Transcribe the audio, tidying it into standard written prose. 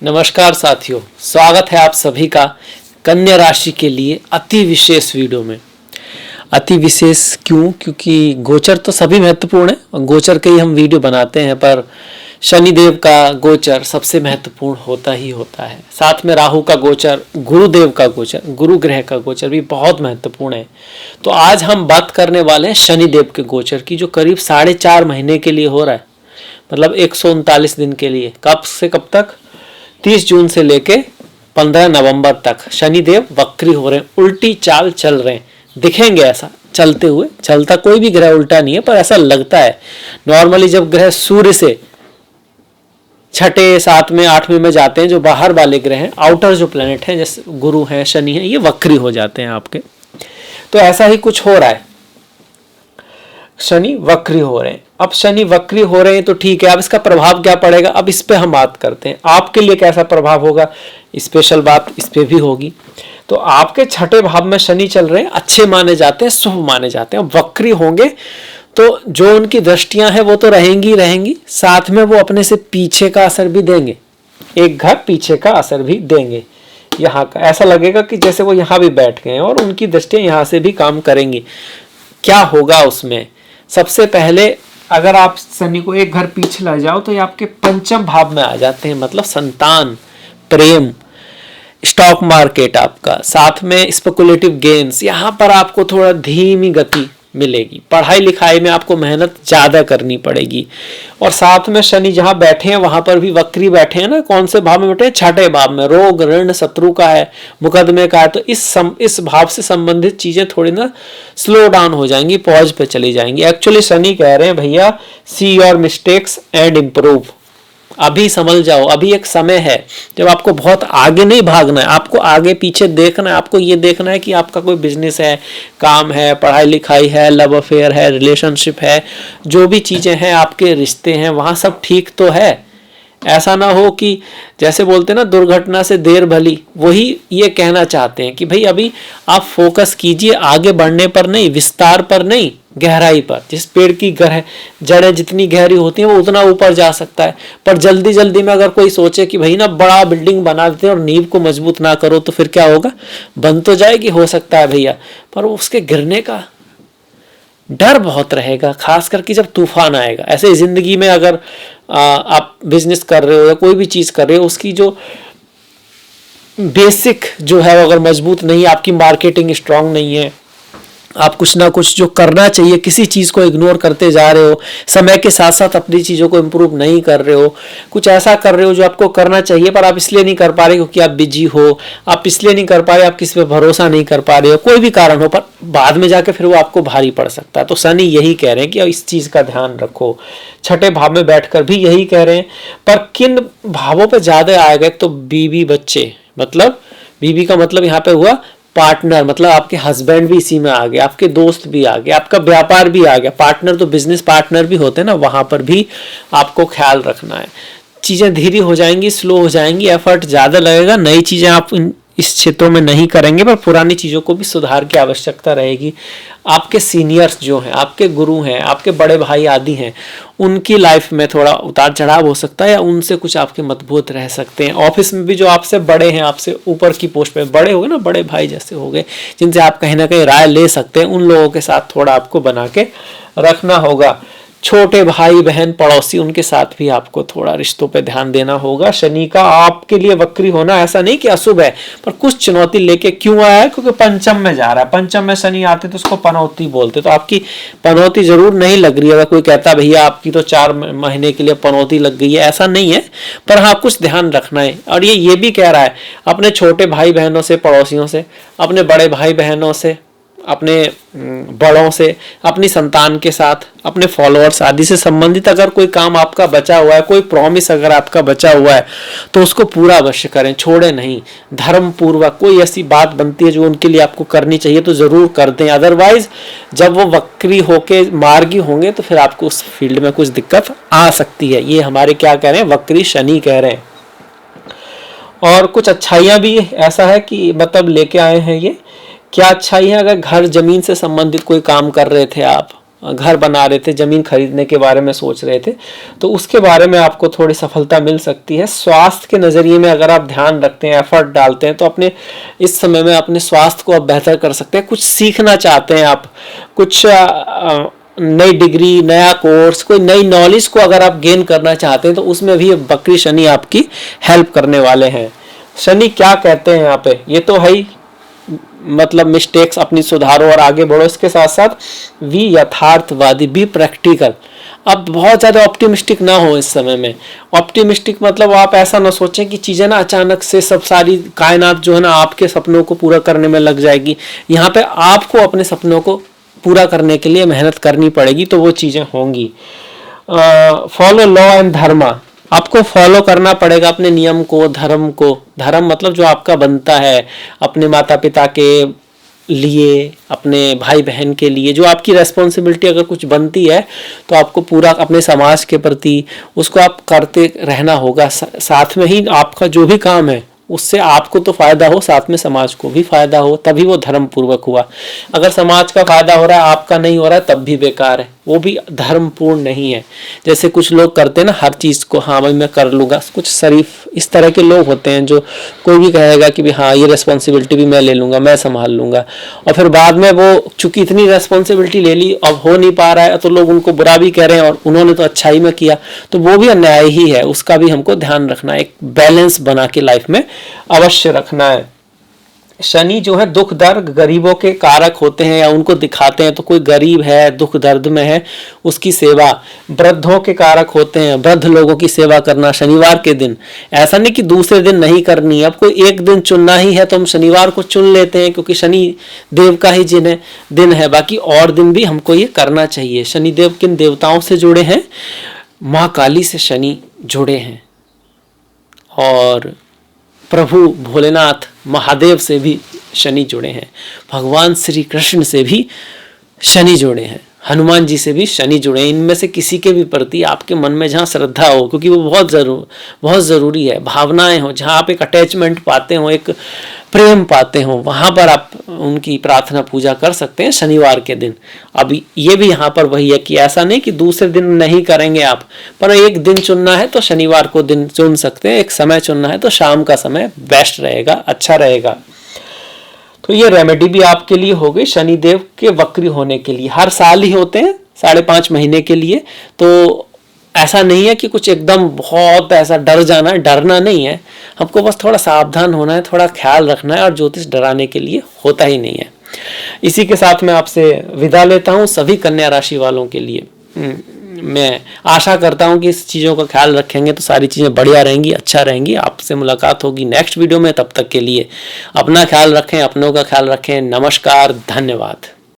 नमस्कार साथियों, स्वागत है आप सभी का कन्या राशि के लिए अति विशेष वीडियो में। अति विशेष क्यों? क्योंकि गोचर तो सभी महत्वपूर्ण है और गोचर के ही हम वीडियो बनाते हैं, पर शनिदेव का गोचर सबसे महत्वपूर्ण होता ही होता है। साथ में राहु का गोचर, गुरुदेव का गोचर, गुरु ग्रह का गोचर भी बहुत महत्वपूर्ण है। तो आज हम बात करने वाले हैं शनिदेव के गोचर की, जो करीब 4.5 महीने के लिए हो रहा है, मतलब 139 दिन के लिए। कब से कब तक? 30 जून से लेके 15 नवंबर तक शनिदेव वक्री हो रहे हैं, उल्टी चाल चल रहे हैं। दिखेंगे ऐसा चलते हुए। चलता कोई भी ग्रह उल्टा नहीं है, पर ऐसा लगता है। नॉर्मली जब ग्रह सूर्य से 6, 7, 8 में जाते हैं, जो बाहर वाले ग्रह हैं, आउटर जो प्लेनेट हैं, जैसे गुरु हैं, शनि है, ये वक्री हो जाते हैं आपके। तो ऐसा ही कुछ हो रहा है, शनि वक्री हो रहे हैं। अब शनि वक्री हो रहे हैं तो ठीक है, अब इसका प्रभाव क्या पड़ेगा, अब इस पे हम बात करते हैं। आपके लिए कैसा प्रभाव होगा, स्पेशल बात इस पे भी होगी। तो आपके 6ठे भाव में शनि चल रहे हैं, अच्छे माने जाते हैं, शुभ माने जाते हैं। वक्री होंगे तो जो उनकी दृष्टियां हैं वो तो रहेंगी रहेंगी, साथ में वो अपने से पीछे का असर भी देंगे, एक घर पीछे का असर भी देंगे। यहाँ का ऐसा लगेगा कि जैसे वो यहाँ भी बैठ गए हैं और उनकी दृष्टियां यहाँ से भी काम करेंगी। क्या होगा उसमें? सबसे पहले अगर आप शनि को एक घर पीछे ला जाओ तो ये आपके पंचम भाव में आ जाते हैं, मतलब संतान, प्रेम, स्टॉक मार्केट आपका, साथ में स्पेकुलेटिव गेन्स। यहाँ पर आपको थोड़ा धीमी गति मिलेगी, पढ़ाई लिखाई में आपको मेहनत ज्यादा करनी पड़ेगी। और साथ में शनि जहाँ बैठे हैं वहां पर भी वक्री बैठे हैं ना, कौन से भाव में बैठे हैं? 6ठे भाव में। रोग, ऋण, शत्रु का है, मुकदमे का है, तो इस भाव से संबंधित चीजें थोड़ी ना स्लो डाउन हो जाएंगी, पॉज पे चली जाएंगी। एक्चुअली शनि कह रहे हैं, भैया see your mistakes and improve. अभी समझ जाओ, अभी एक समय है जब आपको बहुत आगे नहीं भागना है, आपको आगे पीछे देखना है। आपको ये देखना है कि आपका कोई बिजनेस है, काम है, पढ़ाई लिखाई है, लव अफेयर है, रिलेशनशिप है, जो भी चीजें हैं, आपके रिश्ते हैं, वहां सब ठीक तो है। ऐसा ना हो कि जैसे बोलते हैं ना, दुर्घटना से देर भली। वही ये कहना चाहते हैं कि भाई अभी आप फोकस कीजिए आगे बढ़ने पर नहीं, विस्तार पर नहीं, गहराई पर। जिस पेड़ की जड़ें जितनी गहरी होती हैं वो उतना ऊपर जा सकता है। पर जल्दी जल्दी में अगर कोई सोचे कि भाई ना बड़ा बिल्डिंग बना देते हैं और नींव को मजबूत ना करो, तो फिर क्या होगा? बन तो जाएगी, हो सकता है भैया, पर उसके गिरने का डर बहुत रहेगा, खास करके जब तूफान आएगा। ऐसे जिंदगी में अगर आप बिजनेस कर रहे हो या कोई भी चीज कर रहे हो, उसकी जो बेसिक जो है अगर मजबूत नहीं है, आपकी मार्केटिंग स्ट्रांग नहीं है, आप कुछ ना कुछ जो करना चाहिए, किसी चीज को इग्नोर करते जा रहे हो, समय के साथ साथ अपनी चीजों को इम्प्रूव नहीं कर रहे हो, कुछ ऐसा कर रहे हो जो आपको करना चाहिए पर आप इसलिए नहीं कर पा रहे क्योंकि आप बिजी हो, आप इसलिए नहीं कर पा रहे, आप किसी पे भरोसा नहीं कर पा रहे हो, कोई भी कारण हो, पर बाद में जाके फिर वो आपको भारी पड़ सकता है। तो शनि यही कह रहे हैं कि इस चीज का ध्यान रखो। 6ठे भाव में बैठकर भी यही कह रहे हैं, पर किन भावों पर ज्यादा आएगा? तो बीवी, बच्चे, मतलब बीवी का मतलब यहाँ पे हुआ पार्टनर, मतलब आपके हस्बैंड भी इसी में आ गए, आपके दोस्त भी आ गए, आपका व्यापार भी आ गया। पार्टनर तो बिजनेस पार्टनर भी होते हैं ना, वहां पर भी आपको ख्याल रखना है। चीजें धीरे हो जाएंगी, स्लो हो जाएंगी, एफर्ट ज्यादा लगेगा, नई चीजें आप इस क्षेत्रों में नहीं करेंगे, पर पुरानी चीजों को भी सुधार की आवश्यकता रहेगी। आपके सीनियर्स जो हैं, आपके गुरु हैं, आपके बड़े भाई आदि हैं, उनकी लाइफ में थोड़ा उतार चढ़ाव हो सकता है या उनसे कुछ आपके मतभेद रह सकते हैं। ऑफिस में भी जो आपसे बड़े हैं, आपसे ऊपर की पोस्ट पे बड़े हो गए ना, बड़े भाई जैसे हो गए, जिनसे आप कहीं ना कहीं राय ले सकते हैं, उन लोगों के साथ थोड़ा आपको बना के रखना होगा। छोटे भाई बहन पड़ोसी, उनके साथ भी आपको थोड़ा रिश्तों पे ध्यान देना होगा। शनि का आपके लिए वक्री होना ऐसा नहीं कि अशुभ है, पर कुछ चुनौती लेके क्यों आया है? क्योंकि पंचम में जा रहा है। पंचम में शनि आते तो उसको पनौती बोलते, तो आपकी पनौती जरूर नहीं लग रही है। अगर कोई कहता भैया आपकी तो 4 महीने के लिए पनौती लग गई है, ऐसा नहीं है, पर हाँ कुछ ध्यान रखना है। और ये भी कह रहा है अपने छोटे भाई बहनों से, पड़ोसियों से, अपने बड़े भाई बहनों से, अपने बड़ों से, अपनी संतान के साथ, अपने फॉलोअर्स आदि से संबंधित अगर कोई काम आपका बचा हुआ है, कोई प्रॉमिस अगर आपका बचा हुआ है, तो उसको पूरा अवश्य करें, छोड़े नहीं। धर्म पूर्वक कोई ऐसी बात बनती है जो उनके लिए आपको करनी चाहिए तो जरूर कर दें। अदरवाइज जब वो वक्री होके मार्गी होंगे तो फिर आपको उस फील्ड में कुछ दिक्कत आ सकती है। ये हमारे क्या कह रहे हैं, वक्री शनि कह रहे हैं। और कुछ अच्छाइयां भी ऐसा है कि मतलब लेके आए हैं ये। क्या अच्छाई है? अगर घर जमीन से संबंधित कोई काम कर रहे थे आप, घर बना रहे थे, जमीन खरीदने के बारे में सोच रहे थे, तो उसके बारे में आपको थोड़ी सफलता मिल सकती है। स्वास्थ्य के नज़रिए में अगर आप ध्यान रखते हैं, एफर्ट डालते हैं, तो अपने इस समय में अपने स्वास्थ्य को आप बेहतर कर सकते हैं। कुछ सीखना चाहते हैं आप, कुछ नई डिग्री, नया कोर्स, कोई नई नॉलेज को अगर आप गेन करना चाहते हैं तो उसमें भी वक्री शनि आपकी हेल्प करने वाले हैं। शनि क्या कहते हैं यहाँ पे, ये तो है ही, मतलब मिस्टेक्स अपनी सुधारो और आगे बढ़ो। इसके साथ साथ वी यथार्थवादी, बी प्रैक्टिकल। अब बहुत ज़्यादा ऑप्टिमिस्टिक ना हो इस समय में। ऑप्टिमिस्टिक मतलब आप ऐसा ना सोचें कि चीज़ें ना अचानक से सब सारी कायनात जो है ना आपके सपनों को पूरा करने में लग जाएगी। यहाँ पे आपको अपने सपनों को पूरा करने के लिए मेहनत करनी पड़ेगी, तो वो चीज़ें होंगी। फॉलो लॉ एंड धर्मा, आपको फॉलो करना पड़ेगा अपने नियम को, धर्म को। धर्म मतलब जो आपका बनता है अपने माता पिता के लिए, अपने भाई बहन के लिए, जो आपकी रेस्पॉन्सिबिलिटी अगर कुछ बनती है तो आपको पूरा अपने समाज के प्रति उसको आप करते रहना होगा। साथ में ही आपका जो भी काम है उससे आपको तो फायदा हो, साथ में समाज को भी फायदा हो, तभी वो धर्म पूर्वक हुआ। अगर समाज का फायदा हो रहा है, आपका नहीं हो रहा है, तब भी बेकार है, वो भी धर्म पूर्ण नहीं है। जैसे कुछ लोग करते हैं ना हर चीज़ को, हाँ भाई मैं कर लूँगा, कुछ शरीफ इस तरह के लोग होते हैं जो कोई भी कहेगा कि भी हाँ ये रेस्पॉन्सिबिलिटी भी मैं ले लूँगा, मैं संभाल लूँगा, और फिर बाद में वो चूंकि इतनी रेस्पॉन्सिबिलिटी ले ली अब हो नहीं पा रहा है तो लोग उनको बुरा भी कह रहे हैं और उन्होंने तो अच्छाई में किया, तो वो भी अन्याय ही है। उसका भी हमको ध्यान रखना है, एक बैलेंस बना के लाइफ में अवश्य रखना है। शनि जो है दुख दर्द, गरीबों के कारक होते हैं या उनको दिखाते हैं। तो कोई गरीब है, दुख दर्द में है, उसकी सेवा। वृद्धों के कारक होते हैं, वृद्ध लोगों की सेवा करना शनिवार के दिन। ऐसा नहीं कि दूसरे दिन नहीं करनी है, अब कोई एक दिन चुनना ही है तो हम शनिवार को चुन लेते हैं क्योंकि शनि देव का ही दिन है, बाकी और दिन भी हमको ये करना चाहिए। शनिदेव किन देवताओं से जुड़े हैं? माँ काली से शनि जुड़े हैं, और प्रभु भोलेनाथ महादेव से भी शनि जुड़े हैं, भगवान श्री कृष्ण से भी शनि जुड़े हैं, हनुमान जी से भी शनि जुड़े हैं। इनमें से किसी के भी प्रति आपके मन में जहाँ श्रद्धा हो, क्योंकि वो बहुत ज़रूरी है, भावनाएं हो, जहाँ आप एक अटैचमेंट पाते हो, एक प्रेम पाते हो, वहाँ पर आप उनकी प्रार्थना पूजा कर सकते हैं शनिवार के दिन। अब ये भी यहाँ पर वही है कि ऐसा नहीं कि दूसरे दिन नहीं करेंगे आप, पर एक दिन चुनना है तो शनिवार को दिन चुन सकते हैं। एक समय चुनना है तो शाम का समय बेस्ट रहेगा, अच्छा रहेगा। तो ये रेमेडी भी आपके लिए हो गई शनिदेव के वक्री होने के लिए। हर साल ही होते हैं 5.5 महीने के लिए, तो ऐसा नहीं है कि कुछ एकदम बहुत ऐसा डर जाना है, डरना नहीं है, हमको बस थोड़ा सावधान होना है, थोड़ा ख्याल रखना है, और ज्योतिष डराने के लिए होता ही नहीं है। इसी के साथ मैं आपसे विदा लेता हूँ सभी कन्या राशि वालों के लिए। मैं आशा करता हूँ कि इस चीज़ों का ख्याल रखेंगे तो सारी चीज़ें बढ़िया रहेंगी, अच्छा रहेंगी। आपसे मुलाकात होगी नेक्स्ट वीडियो में, तब तक के लिए अपना ख्याल रखें, अपनों का ख्याल रखें। नमस्कार, धन्यवाद।